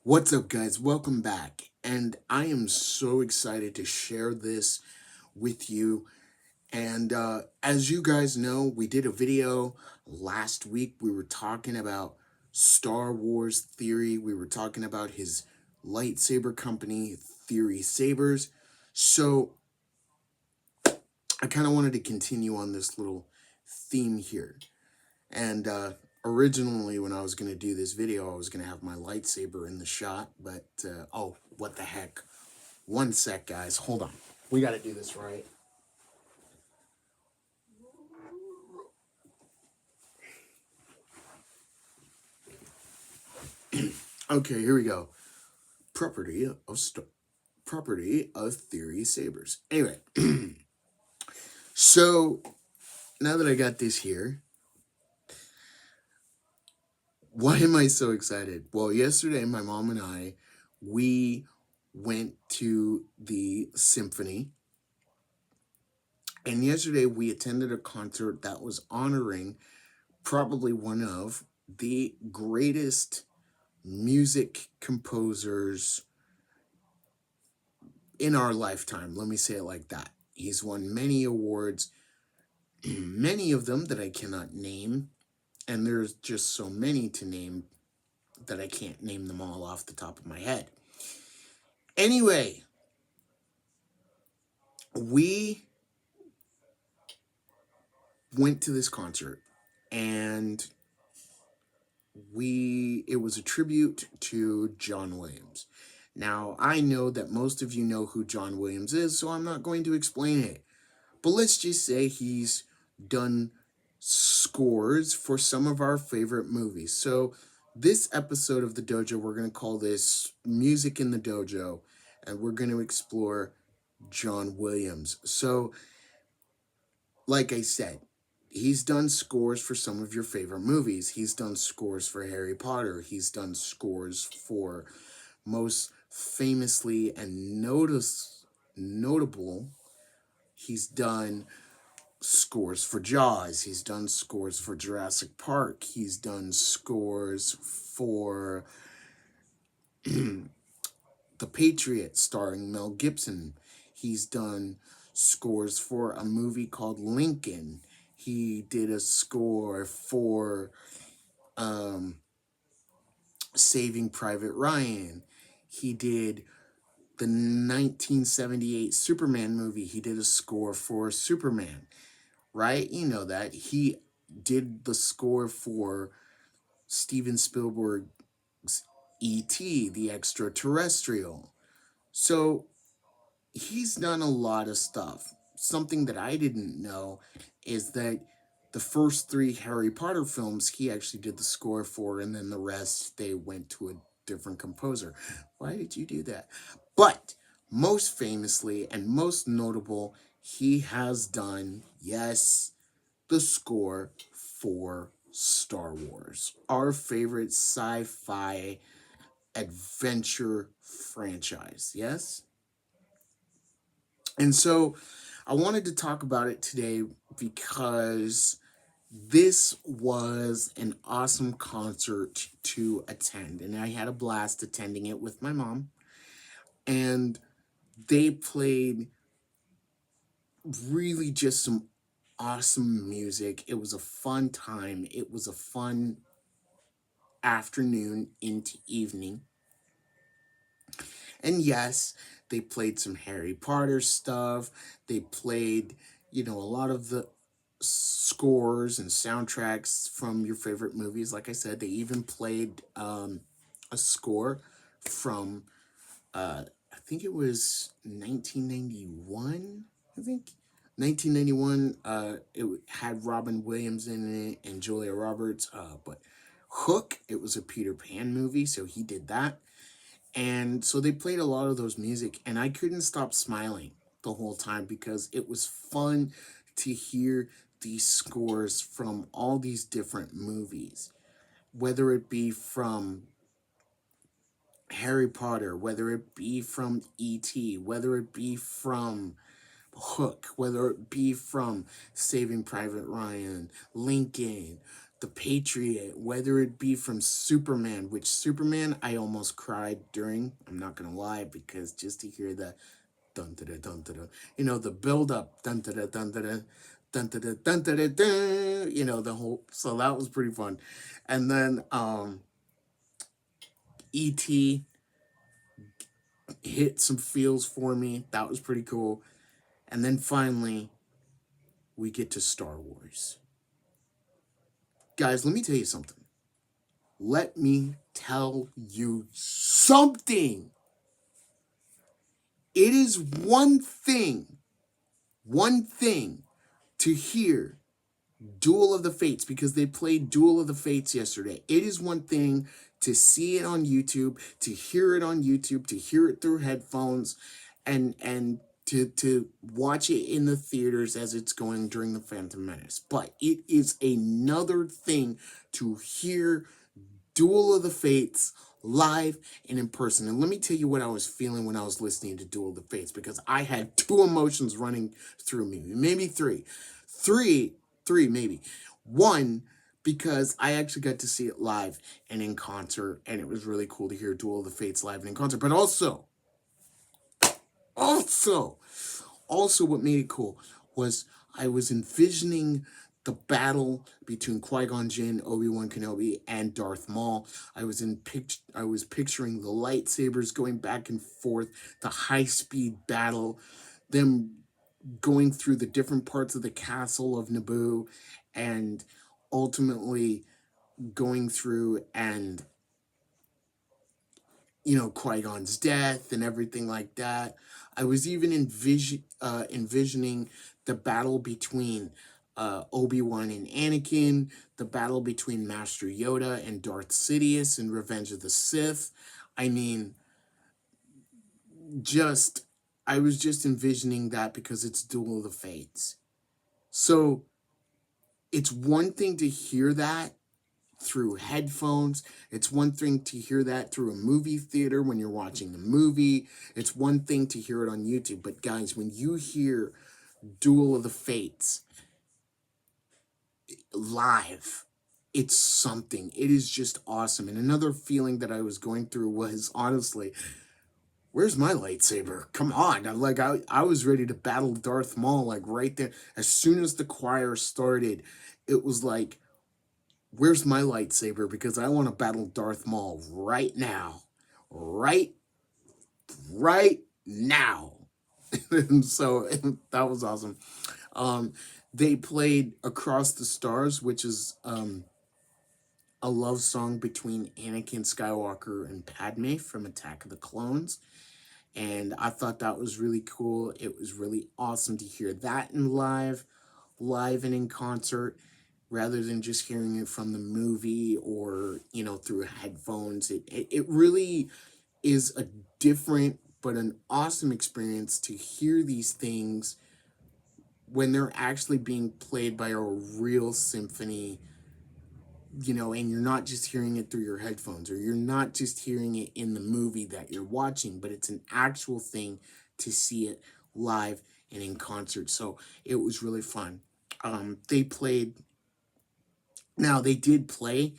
What's up, guys? Welcome back. And I am so excited to share this with you. And as you guys know, we did a video last week. We were talking about Star Wars Theory. We were talking about his lightsaber company, Theory Sabers. So I kind of wanted to continue on this little theme here. And originally, when I was going to do this video, I was going to have my lightsaber in the shot. But, oh, what the heck. One sec, guys. Hold on. We got to do this right. Okay, here we go. Property of Theory Sabers. Anyway, so now that I got this here, why am I so excited? Well, yesterday my mom and I, we went to the symphony, and yesterday we attended a concert that was honoring probably one of the greatest music composers in our lifetime. Let me say it like that. He's won many awards, many of them that I cannot name, and there's just so many to name that I can't name them all off the top of my head. Anyway, we went to this concert, and it was a tribute to John Williams. Now, I know that most of you know who John Williams is, so I'm not going to explain it. But let's just say he's done scores for some of our favorite movies. So this episode of the dojo, we're going to call this Music in the Dojo, and we're going to explore John Williams. So, like I said, he's done scores for some of your favorite movies. He's done scores for Harry Potter. He's done scores for, most famously and notable, he's done scores for Jaws. He's done scores for Jurassic Park. He's done scores for The Patriot, starring Mel Gibson. He's done scores for a movie called Lincoln. He did a score for Saving Private Ryan. He did the 1978 Superman movie. He did a score for Superman, right? You know that. He did the score for Steven Spielberg's E.T., the extraterrestrial. So he's done a lot of stuff. Something that I didn't know is that the first 3 Harry Potter films he actually did the score for, and then the rest they went to a different composer. Why did you do that? But most famously and most notable, he has done, yes, the score for Star Wars, our favorite sci-fi adventure franchise, yes? And so I wanted to talk about it today because this was an awesome concert to attend, and I had a blast attending it with my mom. And they played really just some awesome music. It was a fun time. It was a fun afternoon into evening. And yes, they played some Harry Potter stuff. They played, a lot of the scores and soundtracks from your favorite movies. Like I said, they even played a score from, I think it was 1991, I think. 1991, it had Robin Williams in it and Julia Roberts, but Hook, it was a Peter Pan movie, so he did that. And so they played a lot of those music, and I couldn't stop smiling the whole time because it was fun to hear these scores from all these different movies, whether it be from Harry Potter, whether it be from E.T., whether it be from Hook, whether it be from Saving Private Ryan, Lincoln, the Patriot, whether it be from Superman, which Superman I almost cried during. I'm not gonna lie, because just to hear the dun da da dun da da, the build up dun da da dun da da dun da da dun da da dun, the whole. So that was pretty fun, and then E.T. hit some feels for me. That was pretty cool, and then finally we get to Star Wars. Guys, let me tell you something. Let me tell you something. It is one thing to hear Duel of the Fates, because they played Duel of the Fates yesterday. It is one thing to see it on YouTube, to hear it on YouTube, to hear it through headphones, and to watch it in the theaters as it's going during the Phantom Menace. But it is another thing to hear Duel of the Fates live and in person. And let me tell you what I was feeling when I was listening to Duel of the Fates, because I had two emotions running through me, maybe three maybe. One, because I actually got to see it live and in concert, and it was really cool to hear Duel of the Fates live and in concert. But also what made it cool was I was envisioning the battle between Qui-Gon Jinn, Obi-Wan Kenobi, and Darth Maul. I was picturing the lightsabers going back and forth, the high-speed battle, them going through the different parts of the castle of Naboo, and ultimately going through and Qui-Gon's death and everything like that. I was even envisioning the battle between Obi-Wan and Anakin, the battle between Master Yoda and Darth Sidious in Revenge of the Sith. I mean, I was just envisioning that because it's Duel of the Fates. So it's one thing to hear that through headphones. It's one thing to hear that through a movie theater when you're watching the movie. It's one thing to hear it on YouTube. But guys, when you hear Duel of the Fates live, it's something. It is just awesome. And another feeling that I was going through was, honestly, where's my lightsaber? Come on. I was ready to battle Darth Maul, like right there. As soon as the choir started, it was like, where's my lightsaber? Because I want to battle Darth Maul right now. Right now. And so that was awesome. They played Across the Stars, which is a love song between Anakin Skywalker and Padme from Attack of the Clones. And I thought that was really cool. It was really awesome to hear that in live and in concert, rather than just hearing it from the movie or, through headphones. It really is a different but an awesome experience to hear these things when they're actually being played by a real symphony, and you're not just hearing it through your headphones, or you're not just hearing it in the movie that you're watching, but it's an actual thing to see it live and in concert. So it was really fun. They did play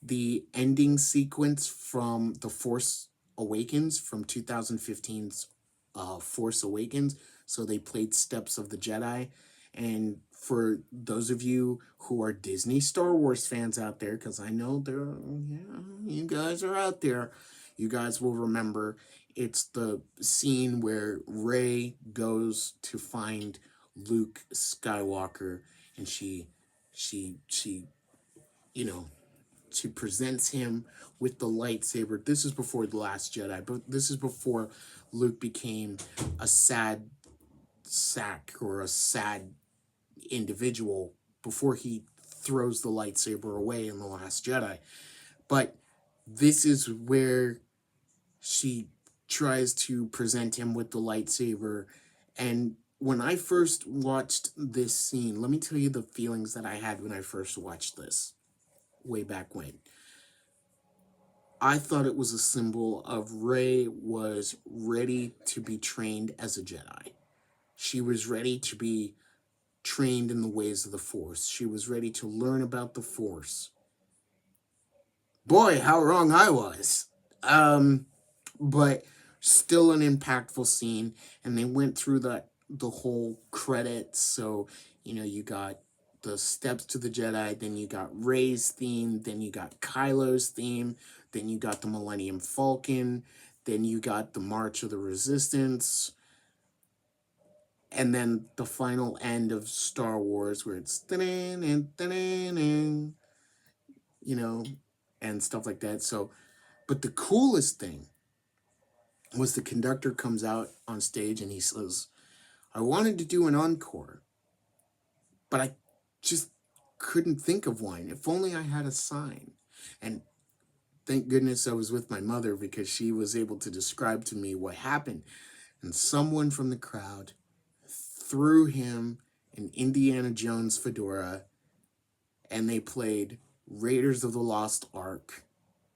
the ending sequence from The Force Awakens, from 2015's Force Awakens. So they played Steps of the Jedi. And for those of you who are Disney Star Wars fans out there, because I know you guys are out there, you guys will remember it's the scene where Rey goes to find Luke Skywalker, and she she presents him with the lightsaber. This is before The Last Jedi, but this is before Luke became a sad sack or a sad individual, before he throws the lightsaber away in The Last Jedi. But this is where she tries to present him with the lightsaber. And when I first watched this scene, let me tell you the feelings that I had when I first watched this way back when. I thought it was a symbol of Rey was ready to be trained as a Jedi. She was ready to be trained in the ways of the Force. She was ready to learn about the Force. Boy, how wrong I was. But still an impactful scene. And they went through the whole credits. So, you got the Steps to the Jedi, then you got Rey's theme, then you got Kylo's theme, then you got the Millennium Falcon, then you got the March of the Resistance, and then the final end of Star Wars where it's and stuff like that. So, but the coolest thing was the conductor comes out on stage and he says, I wanted to do an encore, but I just couldn't think of one. If only I had a sign. And thank goodness I was with my mother, because she was able to describe to me what happened. And someone from the crowd threw him an Indiana Jones fedora, and they played Raiders of the Lost Ark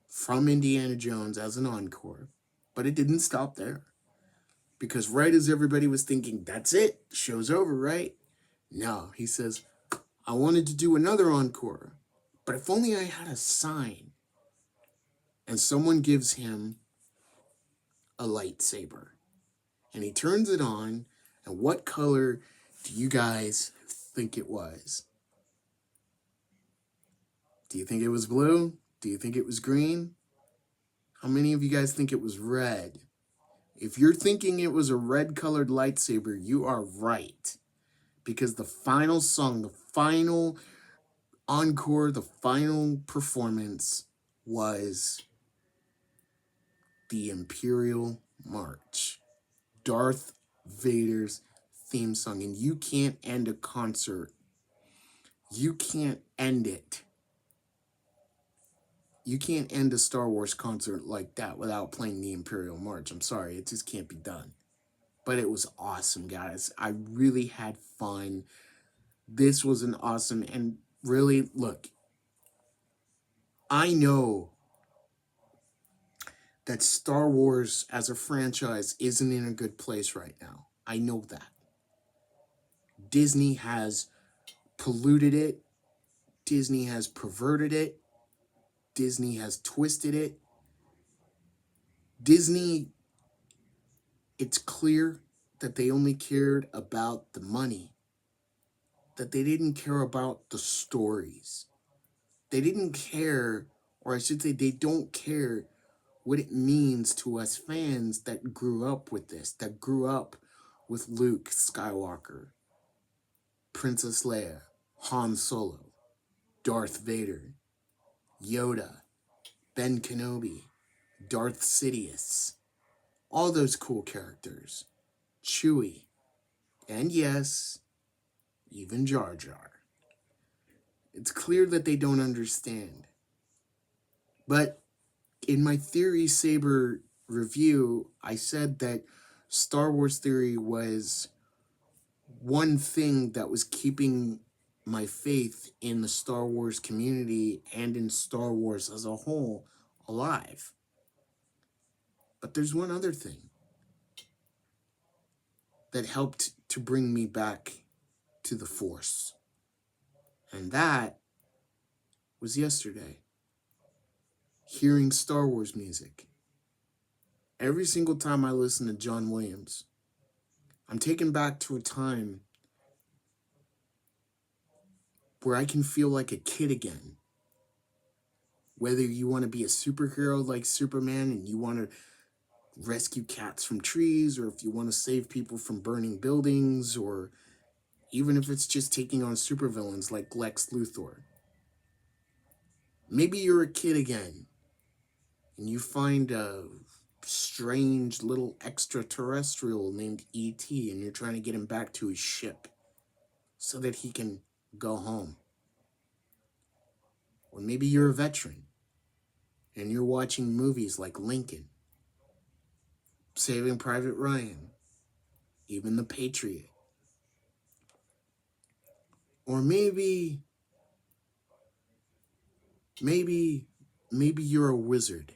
from Indiana Jones as an encore. But it didn't stop there, because right as everybody was thinking, that's it, show's over, right? No, he says, I wanted to do another encore, but if only I had a sign. And someone gives him a lightsaber, and he turns it on, and what color do you guys think it was? Do you think it was blue? Do you think it was green? How many of you guys think it was red? If you're thinking it was a red-colored lightsaber, you are right. Because the final song, the final encore, the final performance was the Imperial March, Darth Vader's theme song. And you can't end a concert. You can't end it. You can't end a Star Wars concert like that without playing the Imperial March. I'm sorry, it just can't be done. But it was awesome, guys. I really had fun. This was an awesome, and really, look, I know that Star Wars as a franchise isn't in a good place right now. I know that. Disney has polluted it. Disney has perverted it. Disney has twisted it. Disney, it's clear that they only cared about the money, that they didn't care about the stories. They didn't care, or I should say they don't care what it means to us fans that grew up with this, that grew up with Luke Skywalker, Princess Leia, Han Solo, Darth Vader, Yoda, Ben Kenobi, Darth Sidious, all those cool characters, Chewie, and yes, even Jar Jar. It's clear that they don't understand. But in my Theory Saber review, I said that Star Wars Theory was one thing that was keeping my faith in the Star Wars community and in Star Wars as a whole alive. But there's one other thing that helped to bring me back to the Force. And that was yesterday. Hearing Star Wars music. Every single time I listen to John Williams, I'm taken back to a time where I can feel like a kid again. Whether you want to be a superhero like Superman and you want to rescue cats from trees, or if you want to save people from burning buildings, or even if it's just taking on supervillains like Lex Luthor. Maybe you're a kid again and you find a strange little extraterrestrial named E.T. and you're trying to get him back to his ship so that he can go home. Or maybe you're a veteran and you're watching movies like Lincoln, Saving Private Ryan, even The Patriot. Or maybe you're a wizard.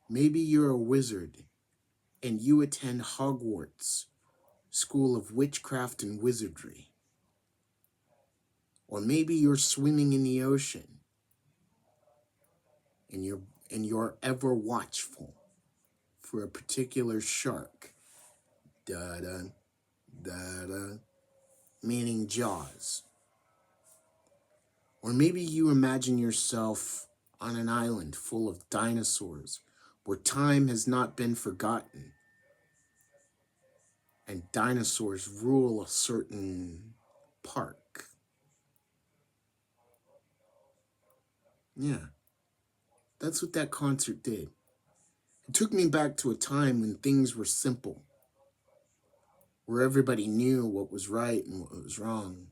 Maybe you're a wizard and you attend Hogwarts school of witchcraft and wizardry. Or maybe you're swimming in the ocean and you're ever watchful for a particular shark. Da-da, da-da, meaning Jaws. Or maybe you imagine yourself on an island full of dinosaurs where time has not been forgotten and dinosaurs rule a certain park. Yeah, that's what that concert did. It took me back to a time when things were simple, where everybody knew what was right and what was wrong,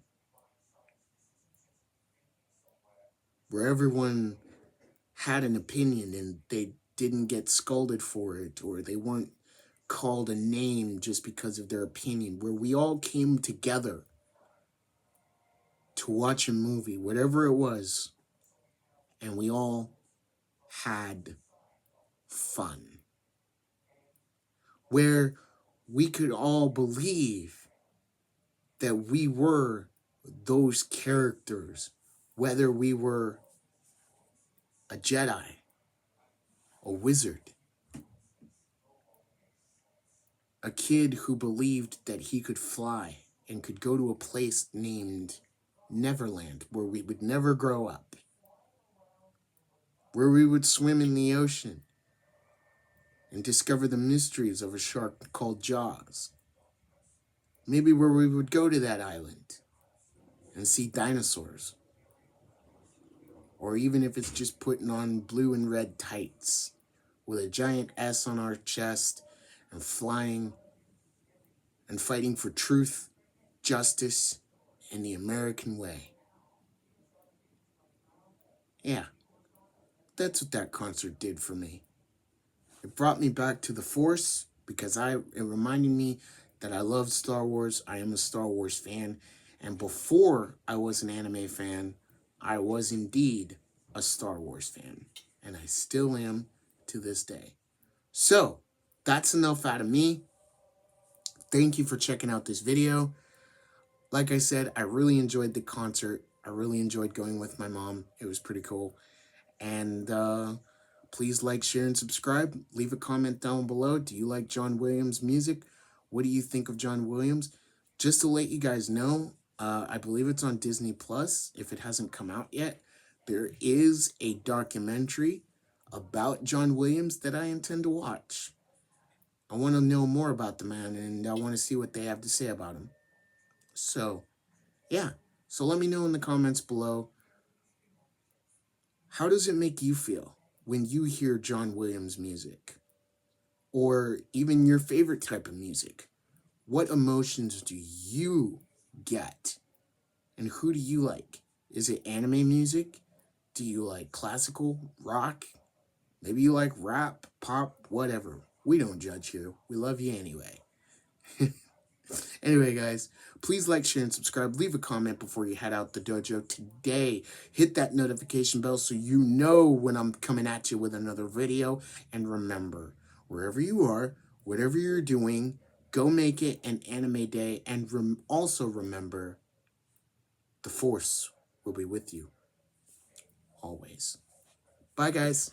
where everyone had an opinion and they didn't get scolded for it, or they weren't called a name just because of their opinion, where we all came together to watch a movie, whatever it was, and we all had fun. Where we could all believe that we were those characters, whether we were a Jedi, a wizard, a kid who believed that he could fly and could go to a place named Neverland, where we would never grow up, where we would swim in the ocean and discover the mysteries of a shark called Jaws. Maybe where we would go to that island and see dinosaurs. Or even if it's just putting on blue and red tights with a giant S on our chest and flying and fighting for truth, justice, and the American way. Yeah, that's what that concert did for me. It brought me back to the Force because it reminded me that I love Star Wars. I am a Star Wars fan. And before I was an anime fan, I was indeed a Star Wars fan. And I still am to this day. So, that's enough out of me. Thank you for checking out this video. Like I said, I really enjoyed the concert. I really enjoyed going with my mom. It was pretty cool. And please like, share, and subscribe. Leave a comment down below. Do you like John Williams' music? What do you think of John Williams? Just to let you guys know, I believe it's on Disney Plus, if it hasn't come out yet. There is a documentary about John Williams that I intend to watch. I want to know more about the man, and I want to see what they have to say about him. So, yeah. So let me know in the comments below. How does it make you feel when you hear John Williams music? Or even your favorite type of music? What emotions do you get? And who do you like? Is it anime music? Do you like classical, rock? Maybe you like rap, pop, whatever. We don't judge here. We love you anyway. Anyway, guys, please like, share, and subscribe. Leave a comment before you head out the dojo today. Hit that notification bell so you know when I'm coming at you with another video. And remember, wherever you are, whatever you're doing, go make it an anime day. And also remember, the Force will be with you always. Bye, guys.